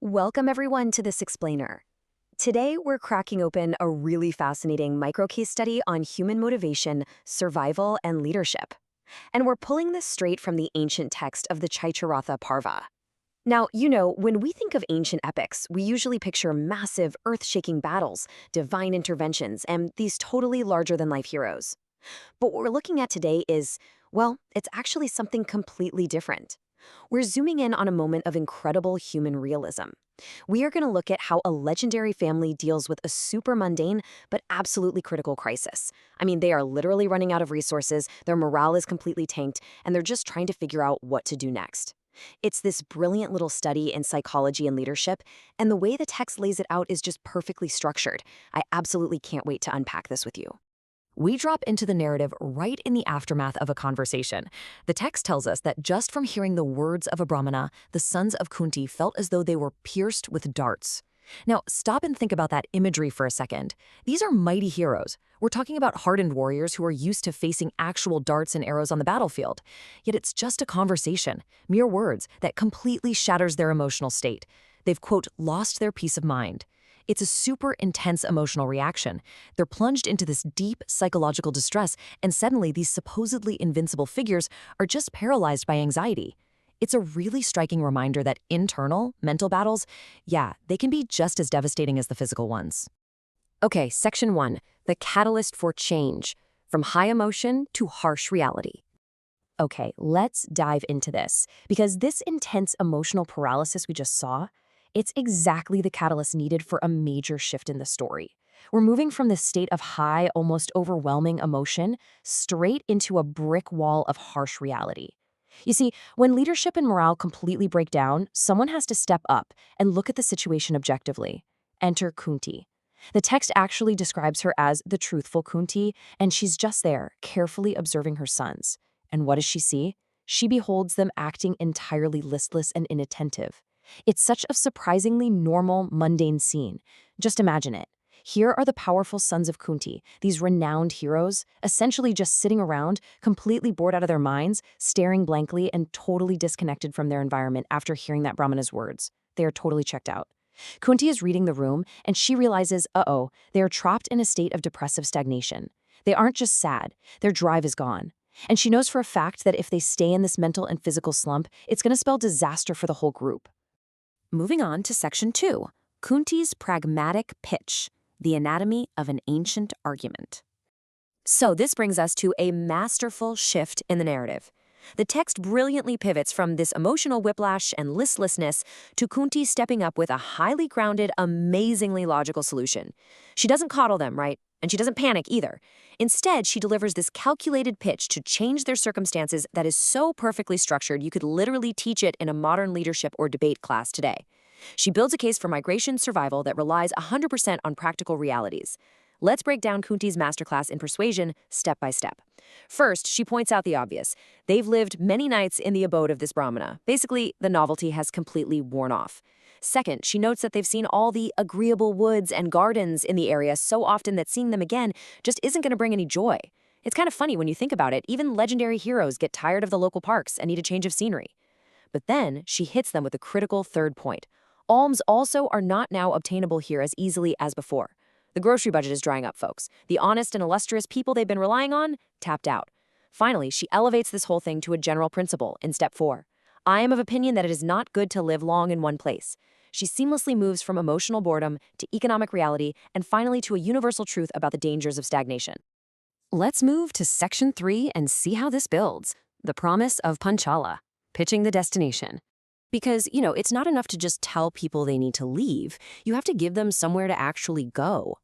Welcome everyone to this explainer. Today we're cracking open a really fascinating micro case study on human motivation, survival, and leadership. And we're pulling this straight from the ancient text of the Chaicharatha Parva. Now, when we think of ancient epics, we usually picture massive, earth-shaking battles, divine interventions, and these totally larger-than-life heroes. But what we're looking at today is, well, it's actually something completely different. We're zooming in on a moment of incredible human realism. We are going to look at how a legendary family deals with a super mundane but absolutely critical crisis. I mean, they are literally running out of resources, their morale is completely tanked, and they're just trying to figure out what to do next. It's this brilliant little study in psychology and leadership, and the way the text lays it out is just perfectly structured. I absolutely can't wait to unpack this with you. We drop into the narrative right in the aftermath of a conversation. The text tells us that just from hearing the words of a Brahmana, the sons of Kunti felt as though they were pierced with darts. Now, stop and think about that imagery for a second. These are mighty heroes. We're talking about hardened warriors who are used to facing actual darts and arrows on the battlefield. Yet it's just a conversation, mere words, that completely shatters their emotional state. They've, quote, lost their peace of mind. It's a super intense emotional reaction. They're plunged into this deep psychological distress, and suddenly these supposedly invincible figures are just paralyzed by anxiety. It's a really striking reminder that internal, mental battles, yeah, they can be just as devastating as the physical ones. Okay, Section 1, the catalyst for change, from high emotion to harsh reality. Okay, let's dive into this, because this intense emotional paralysis we just saw, it's exactly the catalyst needed for a major shift in the story. We're moving from this state of high, almost overwhelming emotion straight into a brick wall of harsh reality. You see, when leadership and morale completely break down, someone has to step up and look at the situation objectively. Enter Kunti. The text actually describes her as the truthful Kunti, and she's just there, carefully observing her sons. And what does she see? She beholds them acting entirely listless and inattentive. It's such a surprisingly normal, mundane scene. Just imagine it. Here are the powerful sons of Kunti, these renowned heroes, essentially just sitting around, completely bored out of their minds, staring blankly and totally disconnected from their environment after hearing that Brahmana's words. They are totally checked out. Kunti is reading the room, and she realizes, uh-oh, they are trapped in a state of depressive stagnation. They aren't just sad, their drive is gone. And she knows for a fact that if they stay in this mental and physical slump, it's going to spell disaster for the whole group. Moving on to Section 2, Kunti's pragmatic pitch, the anatomy of an ancient argument. So this brings us to a masterful shift in the narrative. The text brilliantly pivots from this emotional whiplash and listlessness to Kunti stepping up with a highly grounded, amazingly logical solution. She doesn't coddle them, right? And she doesn't panic either. Instead, she delivers this calculated pitch to change their circumstances that is so perfectly structured you could literally teach it in a modern leadership or debate class today. She builds a case for migration survival that relies 100% on practical realities. Let's break down Kunti's masterclass in persuasion step by step. First, she points out the obvious. They've lived many nights in the abode of this Brahmana. Basically, the novelty has completely worn off. Second, she notes that they've seen all the agreeable woods and gardens in the area so often that seeing them again just isn't going to bring any joy. It's kind of funny when you think about it. Even legendary heroes get tired of the local parks and need a change of scenery. But then she hits them with a critical third point. Alms also are not now obtainable here as easily as before. The grocery budget is drying up, folks. The honest and illustrious people they've been relying on, tapped out. Finally, she elevates this whole thing to a general principle in step 4. I am of opinion that it is not good to live long in one place. She seamlessly moves from emotional boredom to economic reality and finally to a universal truth about the dangers of stagnation. Let's move to Section 3 and see how this builds. The promise of Panchala, pitching the destination. Because, it's not enough to just tell people they need to leave. You have to give them somewhere to actually go.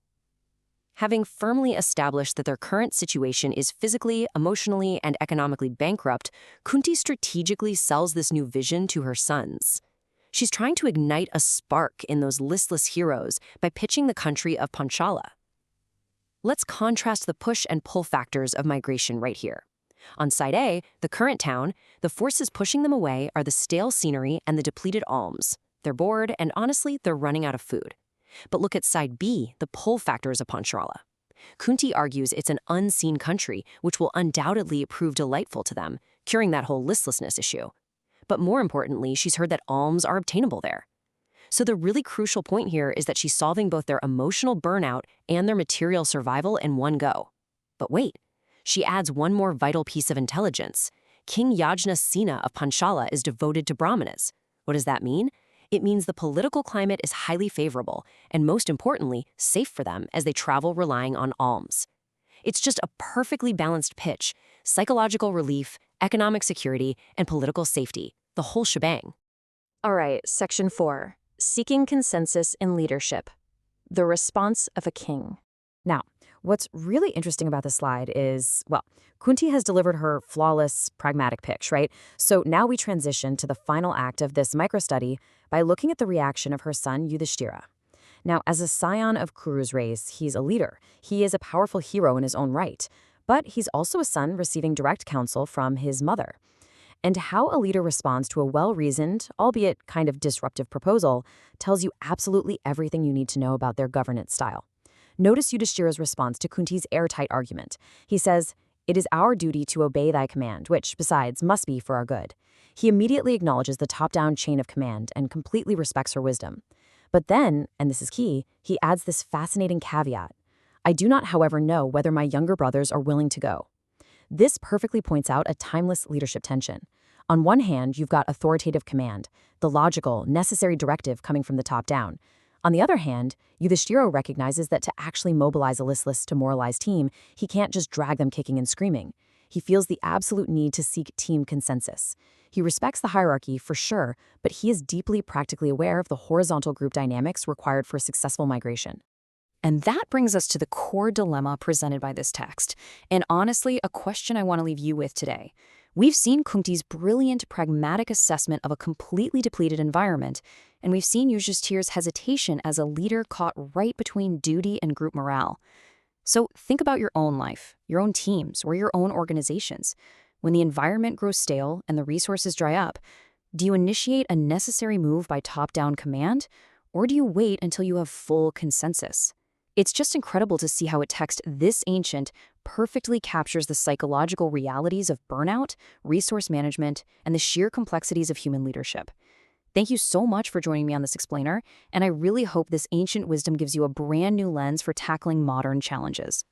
Having firmly established that their current situation is physically, emotionally, and economically bankrupt, Kunti strategically sells this new vision to her sons. She's trying to ignite a spark in those listless heroes by pitching the country of Panchala. Let's contrast the push and pull factors of migration right here. On side A, the current town, the forces pushing them away are the stale scenery and the depleted alms. They're bored, and honestly, they're running out of food. But look at side B, the pull factors of Panchala. Kunti argues it's an unseen country, which will undoubtedly prove delightful to them, curing that whole listlessness issue. But more importantly, she's heard that alms are obtainable there. So the really crucial point here is that she's solving both their emotional burnout and their material survival in one go. But wait, she adds one more vital piece of intelligence. King Yajnasena of Panchala is devoted to Brahmanas. What does that mean? It means the political climate is highly favorable, and most importantly, safe for them as they travel relying on alms. It's just a perfectly balanced pitch: psychological relief, economic security, and political safety, the whole shebang. All right, Section 4. Seeking consensus in leadership. The response of a king. Now, what's really interesting about this slide is, well, Kunti has delivered her flawless, pragmatic pitch, right? So now we transition to the final act of this microstudy by looking at the reaction of her son, Yudhishthira. Now, as a scion of Kuru's race, he's a leader. He is a powerful hero in his own right. But he's also a son receiving direct counsel from his mother. And how a leader responds to a well-reasoned, albeit kind of disruptive proposal tells you absolutely everything you need to know about their governance style. Notice Yudhishthira's response to Kunti's airtight argument. He says, "It is our duty to obey thy command, which, besides, must be for our good." He immediately acknowledges the top-down chain of command and completely respects her wisdom. But then, and this is key, he adds this fascinating caveat. "I do not, however, know whether my younger brothers are willing to go." This perfectly points out a timeless leadership tension. On one hand, you've got authoritative command, the logical, necessary directive coming from the top down. On the other hand, Yudhishthira recognizes that to actually mobilize a listless, demoralized team, he can't just drag them kicking and screaming. He feels the absolute need to seek team consensus. He respects the hierarchy, for sure, but he is deeply practically aware of the horizontal group dynamics required for successful migration. And that brings us to the core dilemma presented by this text, and honestly, a question I want to leave you with today. We've seen Kunti's brilliant, pragmatic assessment of a completely depleted environment, and we've seen Yudhishthira's hesitation as a leader caught right between duty and group morale. So think about your own life, your own teams, or your own organizations. When the environment grows stale and the resources dry up, do you initiate a necessary move by top-down command, or do you wait until you have full consensus? It's just incredible to see how a text this ancient perfectly captures the psychological realities of burnout, resource management, and the sheer complexities of human leadership. Thank you so much for joining me on this explainer, and I really hope this ancient wisdom gives you a brand new lens for tackling modern challenges.